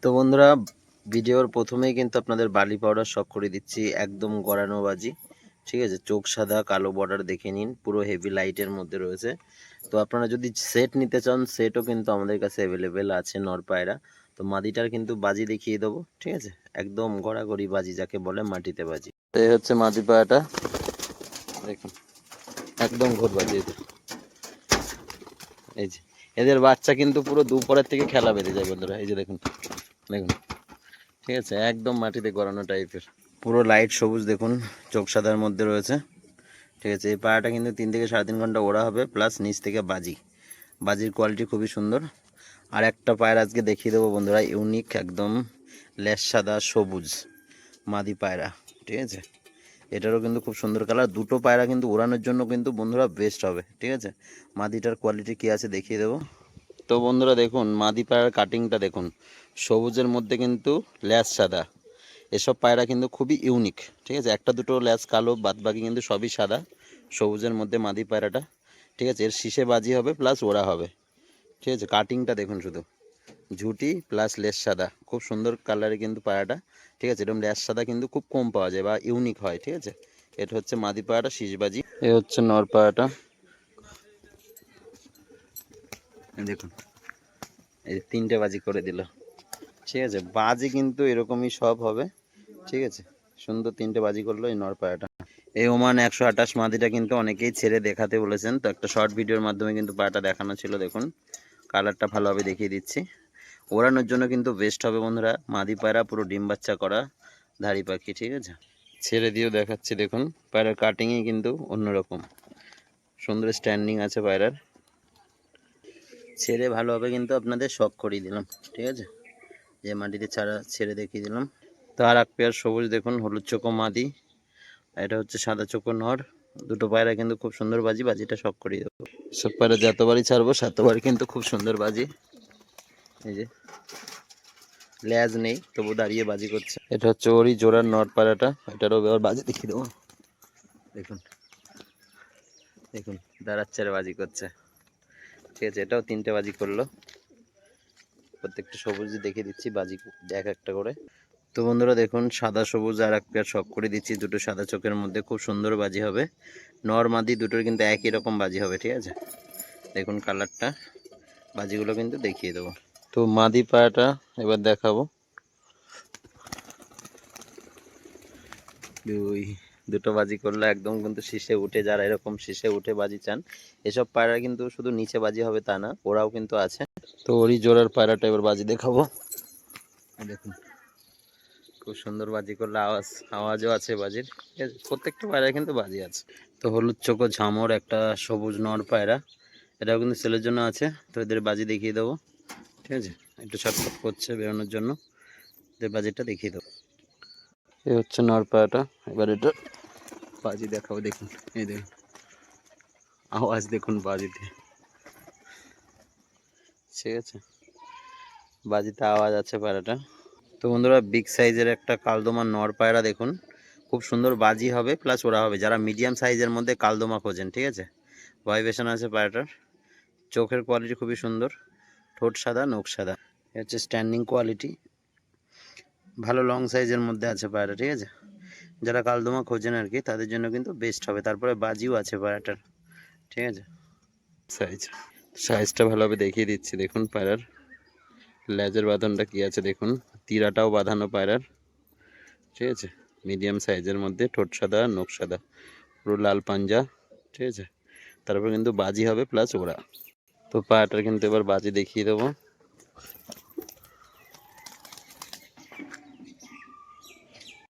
তো বন্ধুরা, ভিডিওর প্রথমেই কিন্তু আপনাদের বালি পাউডার শখ করে দিচ্ছি, একদম গড়ানো বাজি। ঠিক আছে, চোখ সাদা, কালো বর্ডার দেখে নিন, পুরো হেভি লাইটের মধ্যে রয়েছে। তো আপনারা যদি সেট নিতে চান, সেটও কিন্তু আমাদের কাছে অ্যাভেলেবেল আছে নর পায়রা। তো মাদিটার কিন্তু বাজি দেখিয়ে দেবো, ঠিক আছে, একদম গড়াগড়ি বাজি যাকে বলে, মাটিতে বাজি। তো এই হচ্ছে মাদি পায়রাটা, দেখুন একদম ঘোর বাজি। এই যে এদের বাচ্চা কিন্তু পুরো দুপুরের থেকে খেলা বেঁধে যায় বন্ধুরা, এই যে দেখুন দেখুন, ঠিক আছে, একদম মাটিতে গড়ানো টাইপের, পুরো লাইট সবুজ দেখুন, চোখ সাদার মধ্যে রয়েছে। ঠিক আছে, এই পায়রাটা কিন্তু 3 থেকে 3.5 ঘন্টা ওড়া হবে, প্লাস নিচ থেকে বাজি, বাজির কোয়ালিটি খুবই সুন্দর। আর একটা পায়রা আজকে দেখিয়ে দেবো বন্ধুরা, ইউনিক একদম, লেস সাদা সবুজ মাদি পায়রা। ঠিক আছে, এটারও কিন্তু খুব সুন্দর কালার। দুটো পায়রা কিন্তু ওড়ানোর জন্য কিন্তু বন্ধুরা বেস্ট হবে। ঠিক আছে, মাদিটার কোয়ালিটি কী আছে দেখিয়ে দেবো। তো বন্ধুরা দেখুন, মাদি পায়রার কাটিংটা দেখুন, সবুজের মধ্যে কিন্তু ল্যাস সাদা। এসব পায়রা কিন্তু খুবই ইউনিক। ঠিক আছে, একটা দুটো ল্যাস কালো, বাদ বাকি কিন্তু সবই সাদা, সবুজের মধ্যে মাদি পায়রাটা। ঠিক আছে, এর শীষে বাজি হবে প্লাস ওড়া হবে। ঠিক আছে, কাটিংটা দেখুন শুধু, ঝুটি প্লাস লেস সাদা, খুব সুন্দর কালারে কিন্তু পায়রাটা। ঠিক আছে, এরকম লেস সাদা কিন্তু খুব কম পাওয়া যায় বা ইউনিক হয়। ঠিক আছে, এটা হচ্ছে মাদি পায়রাটা, শীষবাজি। এ হচ্ছে নর পায়রাটা, দেখুন এই 3টে বাজি করে দিল। ঠিক আছে, বাজি কিন্তু এরকমই সব হবে। ঠিক আছে, সুন্দর 3টে বাজি করলো এই নর পায়রাটা। এই ওমান 128 মাদিটা কিন্তু অনেকেই ছেড়ে দেখাতে বলেছেন, তো একটা শর্ট ভিডিওর মাধ্যমে কিন্তু পায়রাটা দেখানো ছিল। দেখুন কালারটা ভালোভাবে দেখিয়ে দিচ্ছি। ওড়ানোর জন্য কিন্তু বেস্ট হবে বন্ধুরা, মাদি পায়রা পুরো ডিম বাচ্চা করা ধাড়ি পাখি। ঠিক আছে, ছেড়ে দিয়েও দেখাচ্ছি, দেখুন পায়রার কাটিংই কিন্তু অন্যরকম, সুন্দর স্ট্যান্ডিং আছে পায়রার। ছেড়ে ভালোভাবে কিন্তু আপনাদের শখ করিয়ে দিলাম। ঠিক আছে, যে মাটিতে ছেড়ে দেখিয়ে দিলাম। তো আর এক পেয়ার সবুজ দেখুন, হলুদ চোখো মাদি, এটা হচ্ছে সাদা চোখো নর। দুটো পায়রা কিন্তু খুব সুন্দর বাজি, বাজিটা শখ করিয়ে দেবো। সব পায়রা যতবারই ছাড়বো ততবারই কিন্তু খুব সুন্দর বাজি। এই যে লেজ নেই, তবু দাঁড়িয়ে বাজি করছে। এটা হচ্ছে ওরই জোড়ার নর পায়রাটা, এটারও এবার বাজি দেখিয়ে দেবো। দেখুন দেখুন, দাঁড়াচ্ছে বাজি করছে। ঠিক আছে, এটাও 3টে বাজি করলো। প্রত্যেকটা সবুজ দেখিয়ে দিচ্ছি বাজি এক একটা করে। তো বন্ধুরা দেখুন, সাদা সবুজ আর এক পেয়ার শখ করে দিচ্ছি, দুটো সাদা চোখের মধ্যে খুব সুন্দর বাজি হবে। নর মাদি দুটোর কিন্তু একই রকম বাজি হবে। ঠিক আছে, দেখুন কালারটা, বাজিগুলো কিন্তু দেখিয়ে দেবো। তো মাদি পায়রাটা এবার দেখাবো। দুটো বাজি করলো, একদম কিন্তু শীষে উঠে, যারা এরকম শীষে উঠে বাজি চান, এসব পায়রা কিন্তু শুধু নিচে বাজি হবে তা না, ওরাও কিন্তু আছে। তো ওরই জোড়ার পায়রাটা এবার বাজি দেখাবো। দেখুন খুব সুন্দর বাজি করলে, আওয়াজও আছে বাজির। প্রত্যেকটা পায়রা কিন্তু বাজি আছে। তো হলুদ চোখো ঝামর একটা সবুজ নর পায়রা, এটাও কিন্তু ছেলের জন্য আছে। তো এদের বাজি দেখিয়ে দেবো। ঠিক আছে, একটু ছটফট করছে বেরোনোর জন্য, এদের বাজিটা দেখিয়ে দেবো। এই হচ্ছে নর পায়রাটা, এবার এটা বাজি দেখাবো। দেখুন এই দেখুন, আওয়াজ দেখুন বাজিতে। ঠিক আছে, বাজিতে আওয়াজ আছে পায়রাটা। তো বন্ধুরা, বিগ সাইজের একটা কালদমা নর পায়রা দেখুন, খুব সুন্দর বাজি হবে প্লাস ওরা হবে, যারা মিডিয়াম সাইজের মধ্যে কালদমা খোঁজেন। ঠিক আছে, ভাইব্রেশন আছে পায়রাটার, চোখের কোয়ালিটি খুবই সুন্দর, ঠোঁট সাদা, নখ সাদা। এ হচ্ছে স্ট্যান্ডিং কোয়ালিটি, ভালো লং সাইজের মধ্যে আছে পায়রা। ঠিক আছে, যারা কালদমা খোঁজেন আর কি, তাদের জন্য কিন্তু বেস্ট হবে। তারপরে বাজিও আছে পায়রাটার। ঠিক আছে, সাইজটা ভালোভাবে দেখিয়ে দিচ্ছি। দেখুন পায়রার লেজের বাঁধনটা কি আছে দেখুন, তীরাটাও বাঁধানো পায়রার। ঠিক আছে, মিডিয়াম সাইজের মধ্যে, ঠোঁট সাদা, নখ সাদা, পুরো লাল পাঞ্জা। ঠিক আছে, তারপর কিন্তু বাজি হবে প্লাস ওড়া। তো পায়রাটার কিন্তু এবার বাজি দেখিয়ে দেবো।